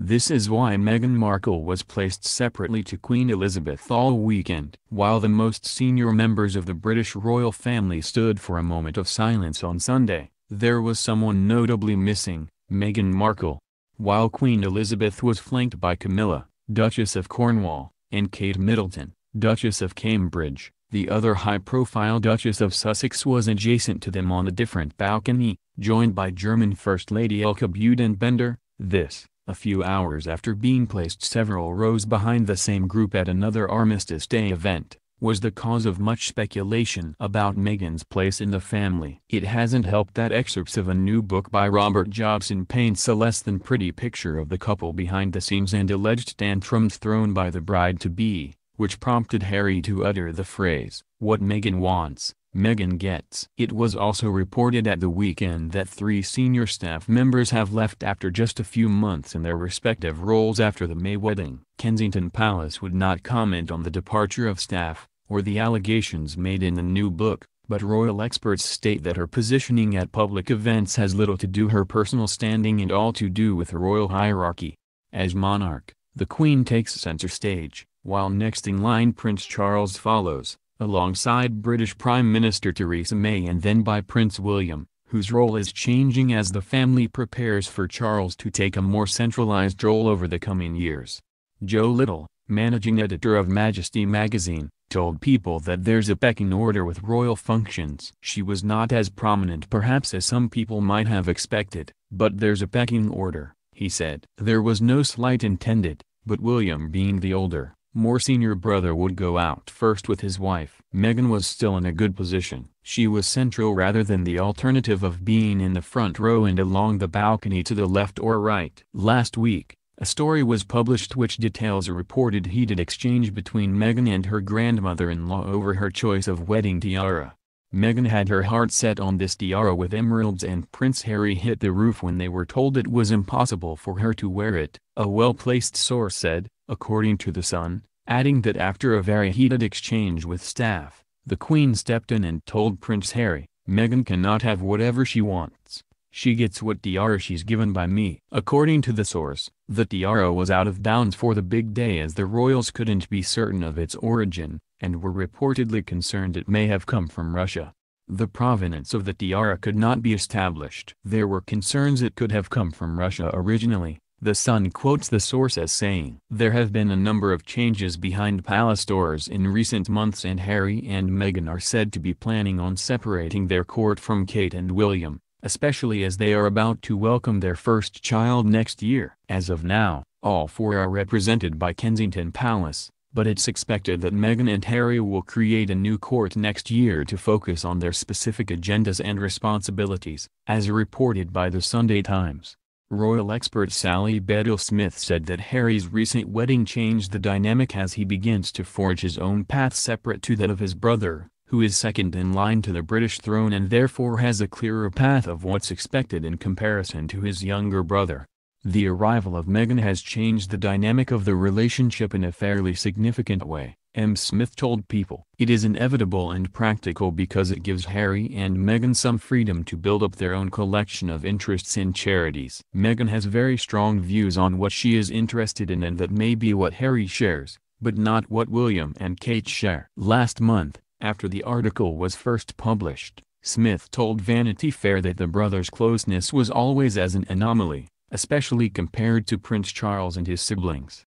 This is why Meghan Markle was placed separately to Queen Elizabeth all weekend. While the most senior members of the British royal family stood for a moment of silence on Sunday, there was someone notably missing: Meghan Markle. While Queen Elizabeth was flanked by Camilla, Duchess of Cornwall, and Kate Middleton, Duchess of Cambridge, the other high-profile Duchess of Sussex was adjacent to them on a different balcony, joined by German First Lady Elke Budenbender. This, a few hours after being placed several rows behind the same group at another Armistice Day event, was the cause of much speculation about Meghan's place in the family. It hasn't helped that excerpts of a new book by Robert Jobson paints a less than pretty picture of the couple behind the scenes and alleged tantrums thrown by the bride-to-be, which prompted Hary to utter the phrase, "What Meghan wants, Meghan gets." It was also reported at the weekend that 3 senior staff members have left after just a few months in their respective roles after the May wedding. Kensington Palace would not comment on the departure of staff, or the allegations made in the new book, but royal experts state that her positioning at public events has little to do with her personal standing and all to do with the royal hierarchy. As monarch, the Queen takes center stage, while next in line Prince Charles follows, alongside British Prime Minister Theresa May and then by Prince William, whose role is changing as the family prepares for Charles to take a more centralized role over the coming years. Joe Little, managing editor of Majesty magazine, told People that there's a pecking order with royal functions. She was not as prominent perhaps as some people might have expected, but there's a pecking order, he said. There was no slight intended, but William, being the older, more senior brother, would go out first with his wife. Meghan was still in a good position. She was central rather than the alternative of being in the front row and along the balcony to the left or right. Last week, a story was published which details a reported heated exchange between Meghan and her grandmother-in-law over her choice of wedding tiara. Meghan had her heart set on this tiara with emeralds, and Prince Harry hit the roof when they were told it was impossible for her to wear it, a well-placed source said, according to The Sun, adding that after a very heated exchange with staff, the Queen stepped in and told Prince Harry, "Meghan cannot have whatever she wants. She gets what tiara she's given by me." According to the source, the tiara was out of bounds for the big day as the royals couldn't be certain of its origin, and were reportedly concerned it may have come from Russia. The provenance of the tiara could not be established. There were concerns it could have come from Russia originally. The Sun quotes the source as saying, "There have been a number of changes behind palace doors in recent months, and Harry and Meghan are said to be planning on separating their court from Kate and William, especially as they are about to welcome their first child next year." As of now, all 4 are represented by Kensington Palace, but it's expected that Meghan and Harry will create a new court next year to focus on their specific agendas and responsibilities, as reported by the Sunday Times. Royal expert Sally Bedell-Smith said that Harry's recent wedding changed the dynamic as he begins to forge his own path separate to that of his brother, who is second in line to the British throne and therefore has a clearer path of what's expected in comparison to his younger brother. The arrival of Meghan has changed the dynamic of the relationship in a fairly significant way, Smith told People. It is inevitable and practical because it gives Harry and Meghan some freedom to build up their own collection of interests and charities. Meghan has very strong views on what she is interested in, and that may be what Harry shares, but not what William and Kate share. Last month, after the article was first published, Smith told Vanity Fair that the brothers' closeness was always as an anomaly, especially compared to Prince Charles and his siblings.